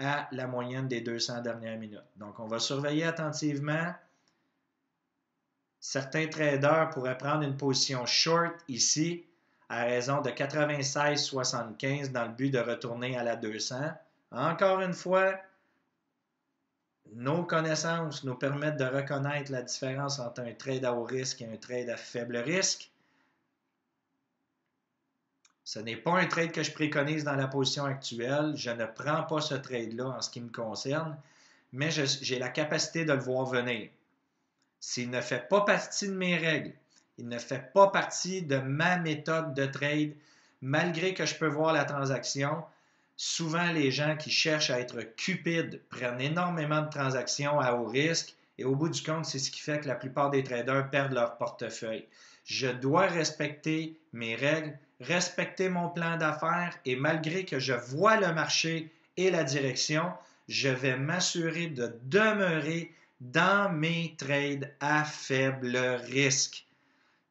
à la moyenne des 200 dernières minutes. Donc, on va surveiller attentivement. Certains traders pourraient prendre une position short ici à raison de 96,75 dans le but de retourner à la 200. Encore une fois, nos connaissances nous permettent de reconnaître la différence entre un trade à haut risque et un trade à faible risque. Ce n'est pas un trade que je préconise dans la position actuelle. Je ne prends pas ce trade-là en ce qui me concerne, mais j'ai la capacité de le voir venir. S'il ne fait pas partie de mes règles, il ne fait pas partie de ma méthode de trade, malgré que je peux voir la transaction, souvent les gens qui cherchent à être cupides prennent énormément de transactions à haut risque et au bout du compte, c'est ce qui fait que la plupart des traders perdent leur portefeuille. Je dois respecter mes règles, respecter mon plan d'affaires et malgré que je vois le marché et la direction, je vais m'assurer de demeurer dans mes trades à faible risque.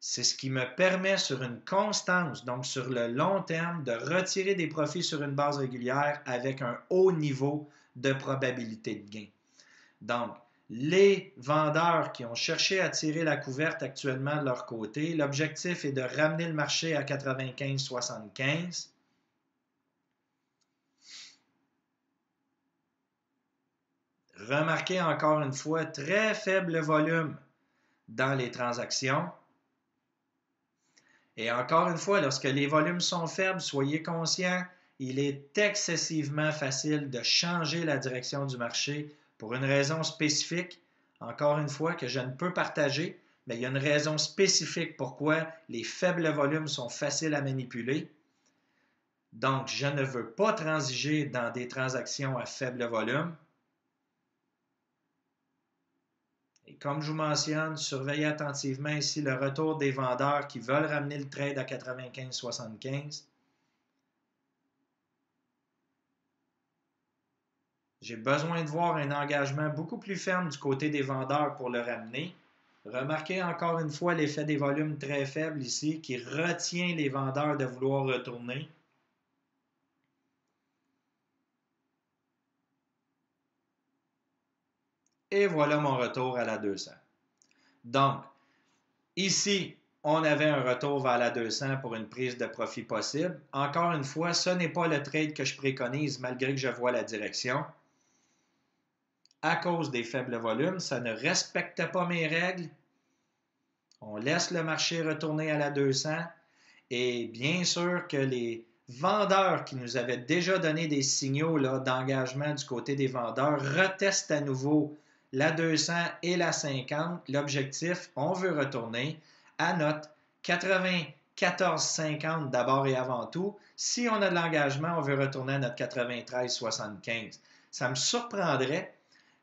C'est ce qui me permet sur une constance, donc sur le long terme, de retirer des profits sur une base régulière avec un haut niveau de probabilité de gain. Donc, les vendeurs qui ont cherché à tirer la couverte actuellement de leur côté, l'objectif est de ramener le marché à 95,75. Remarquez encore une fois, très faible volume dans les transactions. Et encore une fois, lorsque les volumes sont faibles, soyez conscients, il est excessivement facile de changer la direction du marché pour une raison spécifique, encore une fois, que je ne peux partager, mais il y a une raison spécifique pourquoi les faibles volumes sont faciles à manipuler. Donc, je ne veux pas transiger dans des transactions à faible volume. Et comme je vous mentionne, surveillez attentivement ici le retour des vendeurs qui veulent ramener le trade à 95,75. J'ai besoin de voir un engagement beaucoup plus ferme du côté des vendeurs pour le ramener. Remarquez encore une fois l'effet des volumes très faibles ici qui retient les vendeurs de vouloir retourner. Et voilà mon retour à la 200. Donc, ici, on avait un retour vers la 200 pour une prise de profit possible. Encore une fois, ce n'est pas le trade que je préconise malgré que je vois la direction. À cause des faibles volumes, ça ne respecte pas mes règles. On laisse le marché retourner à la 200 et bien sûr que les vendeurs qui nous avaient déjà donné des signaux d'engagement du côté des vendeurs retestent à nouveau la 200 et la 50. L'objectif, on veut retourner à notre 94,50 d'abord et avant tout. Si on a de l'engagement, on veut retourner à notre 93,75. Ça me surprendrait.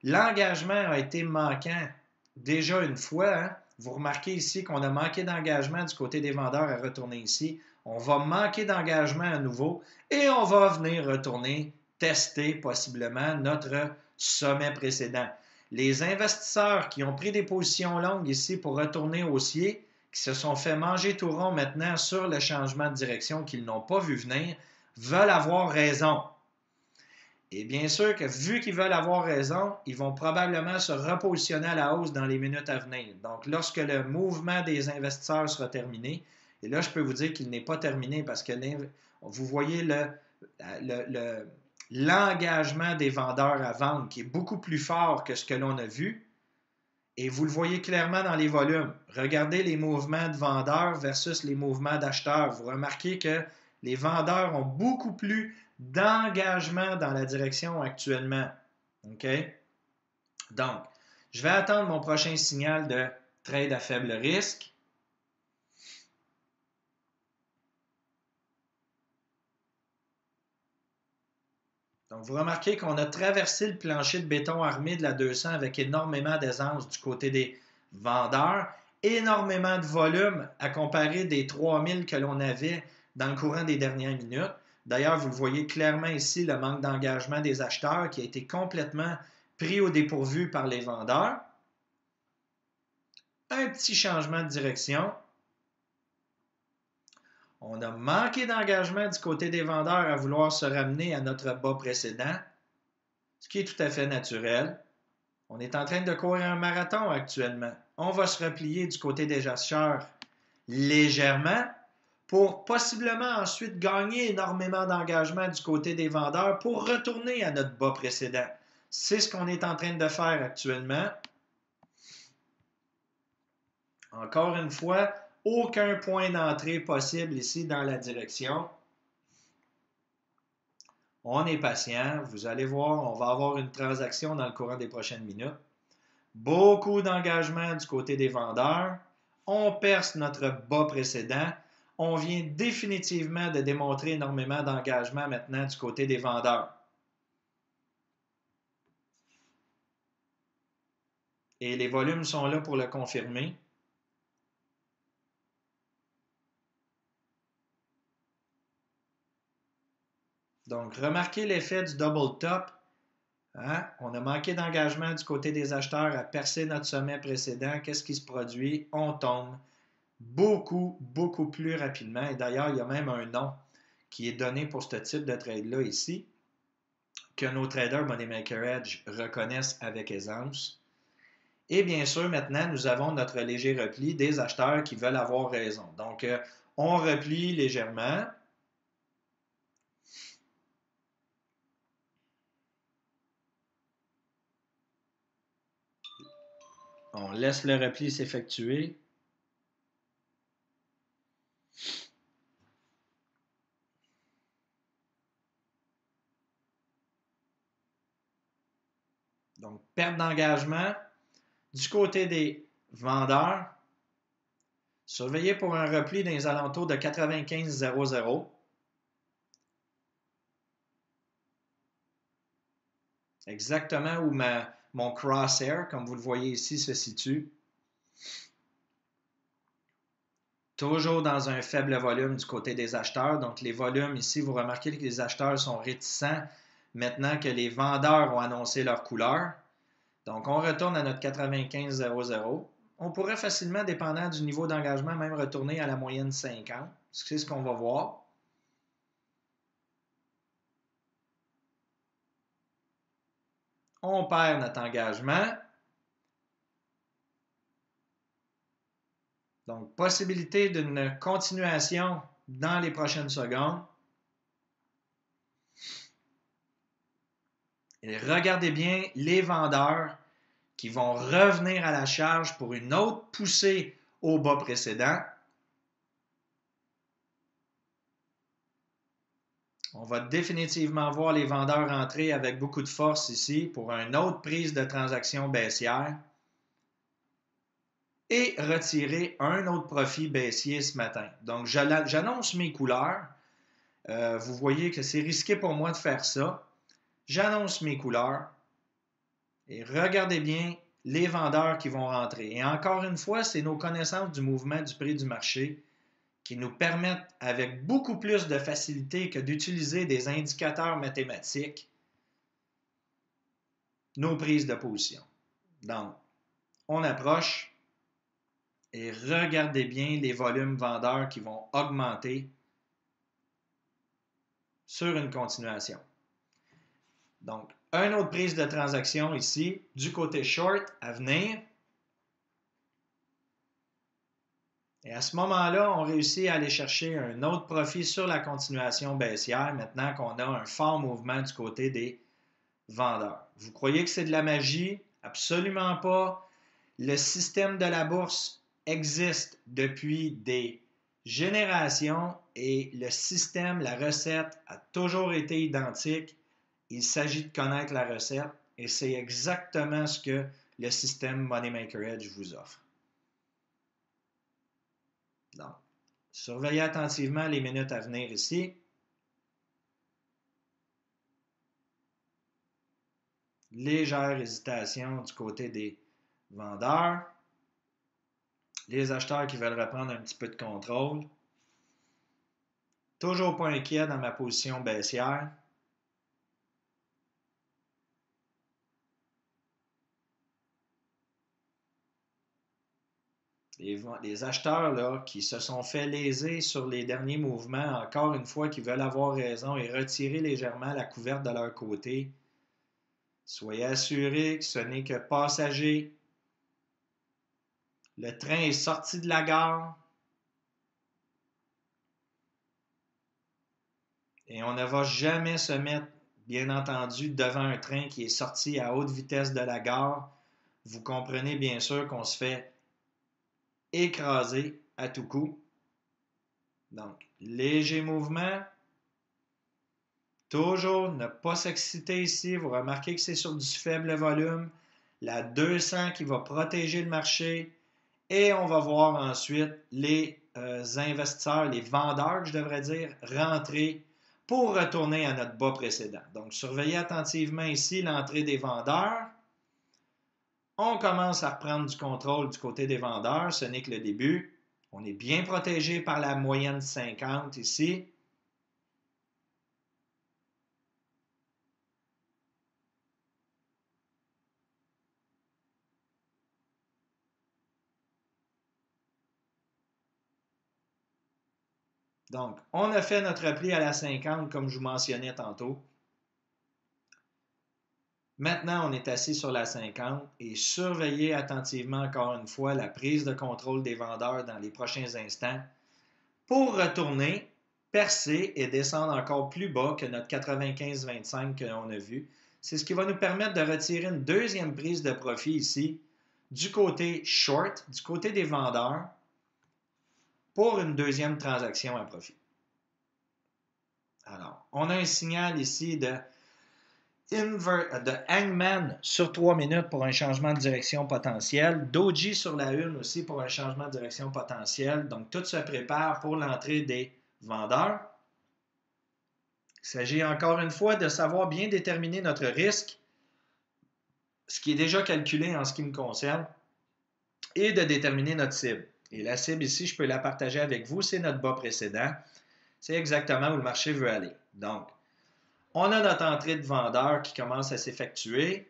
L'engagement a été manquant déjà une fois. Hein? Vous remarquez ici qu'on a manqué d'engagement du côté des vendeurs à retourner ici. On va manquer d'engagement à nouveau et on va venir retourner tester possiblement notre sommet précédent. Les investisseurs qui ont pris des positions longues ici pour retourner haussier, qui se sont fait manger tout rond maintenant sur le changement de direction qu'ils n'ont pas vu venir, veulent avoir raison. Et bien sûr que vu qu'ils veulent avoir raison, ils vont probablement se repositionner à la hausse dans les minutes à venir. Donc, lorsque le mouvement des investisseurs sera terminé, et là, je peux vous dire qu'il n'est pas terminé parce que vous voyez l'engagement des vendeurs à vendre qui est beaucoup plus fort que ce que l'on a vu. Et vous le voyez clairement dans les volumes. Regardez les mouvements de vendeurs versus les mouvements d'acheteurs. Vous remarquez que les vendeurs ont beaucoup plus d'engagement dans la direction actuellement. OK? Donc, je vais attendre mon prochain signal de trade à faible risque. Donc, vous remarquez qu'on a traversé le plancher de béton armé de la 200 avec énormément d'aisance du côté des vendeurs, énormément de volume à comparer des 3000 que l'on avait dans le courant des dernières minutes. D'ailleurs, vous le voyez clairement ici, le manque d'engagement des acheteurs qui a été complètement pris au dépourvu par les vendeurs. Un petit changement de direction. On a manqué d'engagement du côté des vendeurs à vouloir se ramener à notre bas précédent. ce qui est tout à fait naturel. On est en train de courir un marathon actuellement. On va se replier du côté des acheteurs légèrement pour possiblement ensuite gagner énormément d'engagement du côté des vendeurs pour retourner à notre bas précédent. C'est ce qu'on est en train de faire actuellement. Encore une fois, aucun point d'entrée possible ici dans la direction. On est patient. Vous allez voir, on va avoir une transaction dans le courant des prochaines minutes. Beaucoup d'engagement du côté des vendeurs. On perce notre bas précédent. On vient définitivement de démontrer énormément d'engagement maintenant du côté des vendeurs. Et les volumes sont là pour le confirmer. Donc, remarquez l'effet du double top. Hein? On a manqué d'engagement du côté des acheteurs à percer notre sommet précédent. Qu'est-ce qui se produit? On tombe beaucoup, beaucoup plus rapidement. Et d'ailleurs, il y a même un nom qui est donné pour ce type de trade-là ici, que nos traders Money Maker Edge reconnaissent avec aisance. Et bien sûr, maintenant, nous avons notre léger repli des acheteurs qui veulent avoir raison. Donc, on replie légèrement. On laisse le repli s'effectuer. Donc, perte d'engagement. Du côté des vendeurs, surveillez pour un repli dans les alentours de 95,00. Exactement où mon crosshair, comme vous le voyez ici, se situe. Toujours dans un faible volume du côté des acheteurs. Donc, les volumes ici, vous remarquez que les acheteurs sont réticents maintenant que les vendeurs ont annoncé leur couleur. Donc, on retourne à notre 95,00. On pourrait facilement, dépendant du niveau d'engagement, même retourner à la moyenne 50. C'est ce qu'on va voir. On perd notre engagement. Donc, possibilité d'une continuation dans les prochaines secondes. Et regardez bien les vendeurs qui vont revenir à la charge pour une autre poussée au bas précédent. On va définitivement voir les vendeurs entrer avec beaucoup de force ici pour une autre prise de transaction baissière et retirer un autre profit baissier ce matin. Donc, j'annonce mes couleurs. Vous voyez que c'est risqué pour moi de faire ça. J'annonce mes couleurs et regardez bien les vendeurs qui vont rentrer. Et encore une fois, c'est nos connaissances du mouvement du prix du marché qui nous permettent avec beaucoup plus de facilité que d'utiliser des indicateurs mathématiques nos prises de position. Donc, on approche et regardez bien les volumes vendeurs qui vont augmenter sur une continuation. Donc, une autre prise de transaction ici, du côté short à venir. Et à ce moment-là, on réussit à aller chercher un autre profit sur la continuation baissière maintenant qu'on a un fort mouvement du côté des vendeurs. Vous croyez que c'est de la magie? Absolument pas. Le système de la bourse existe depuis des générations et le système, la recette a toujours été identique. Il s'agit de connaître la recette et c'est exactement ce que le système Money Maker Edge vous offre. Donc, surveillez attentivement les minutes à venir ici. Légère hésitation du côté des vendeurs. Les acheteurs qui veulent reprendre un petit peu de contrôle. Toujours pas inquiet dans ma position baissière. Les acheteurs là, qui se sont fait léser sur les derniers mouvements, encore une fois, qui veulent avoir raison et retirer légèrement la couverte de leur côté. Soyez assurés que ce n'est que passager. Le train est sorti de la gare. Et on ne va jamais se mettre, bien entendu, devant un train qui est sorti à haute vitesse de la gare. Vous comprenez bien sûr qu'on se fait écraser à tout coup. Donc, léger mouvement. Toujours ne pas s'exciter ici. Vous remarquez que c'est sur du faible volume. La 200 qui va protéger le marché. Et on va voir ensuite les investisseurs, les vendeurs, je devrais dire, rentrer pour retourner à notre bas précédent. Donc, surveillez attentivement ici l'entrée des vendeurs. On commence à reprendre du contrôle du côté des vendeurs. Ce n'est que le début. On est bien protégé par la moyenne 50 ici. Donc, on a fait notre repli à la 50 comme je vous mentionnais tantôt. Maintenant, on est assis sur la 50 et surveillez attentivement encore une fois la prise de contrôle des vendeurs dans les prochains instants pour retourner, percer et descendre encore plus bas que notre 95-25 que l'on a vu. C'est ce qui va nous permettre de retirer une deuxième prise de profit ici du côté short, du côté des vendeurs, pour une deuxième transaction à profit. Alors, on a un signal ici de Hangman sur 3 minutes pour un changement de direction potentiel. Doji sur la 1 aussi pour un changement de direction potentiel. Donc, tout se prépare pour l'entrée des vendeurs. Il s'agit encore une fois de savoir bien déterminer notre risque, ce qui est déjà calculé en ce qui me concerne, et de déterminer notre cible. Et la cible ici, je peux la partager avec vous, c'est notre bas précédent. C'est exactement où le marché veut aller. Donc, on a notre entrée de vendeur qui commence à s'effectuer.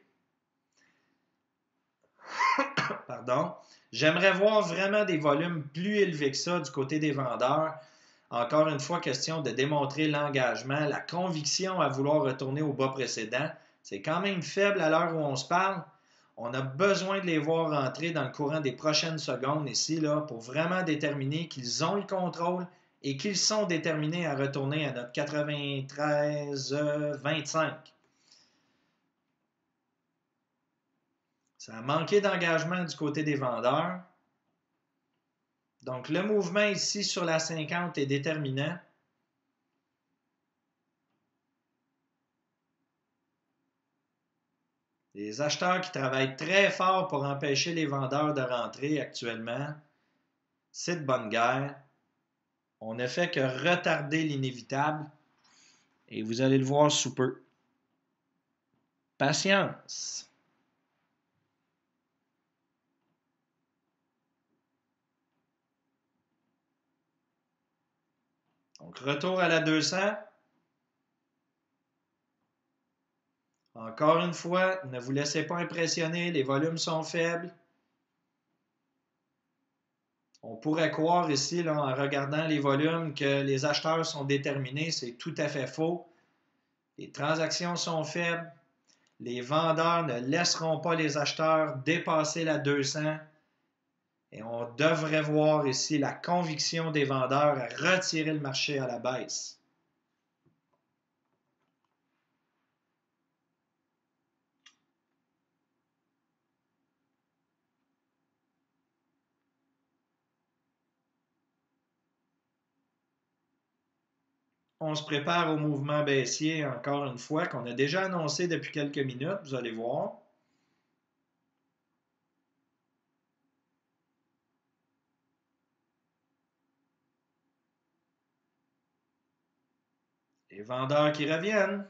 Pardon. J'aimerais voir vraiment des volumes plus élevés que ça du côté des vendeurs. Encore une fois, question de démontrer l'engagement, la conviction à vouloir retourner au bas précédent. C'est quand même faible à l'heure où on se parle. On a besoin de les voir rentrer dans le courant des prochaines secondes ici là, pour vraiment déterminer qu'ils ont le contrôle et qu'ils sont déterminés à retourner à notre 93-25. Ça a manqué d'engagement du côté des vendeurs. Donc, le mouvement ici sur la 50 est déterminant. Les acheteurs qui travaillent très fort pour empêcher les vendeurs de rentrer actuellement, c'est de bonne guerre. On ne fait que retarder l'inévitable et vous allez le voir sous peu. Patience. Donc, retour à la 200. Encore une fois, ne vous laissez pas impressionner, les volumes sont faibles. On pourrait croire ici, là, en regardant les volumes, que les acheteurs sont déterminés. C'est tout à fait faux. Les transactions sont faibles. Les vendeurs ne laisseront pas les acheteurs dépasser la 200. Et on devrait voir ici la conviction des vendeurs à retirer le marché à la baisse. On se prépare au mouvement baissier, encore une fois, qu'on a déjà annoncé depuis quelques minutes, vous allez voir. Les vendeurs qui reviennent.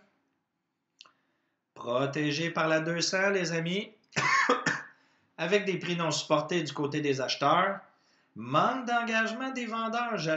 Protégés par la 200, les amis. Avec des prix non supportés du côté des acheteurs. Manque d'engagement des vendeurs.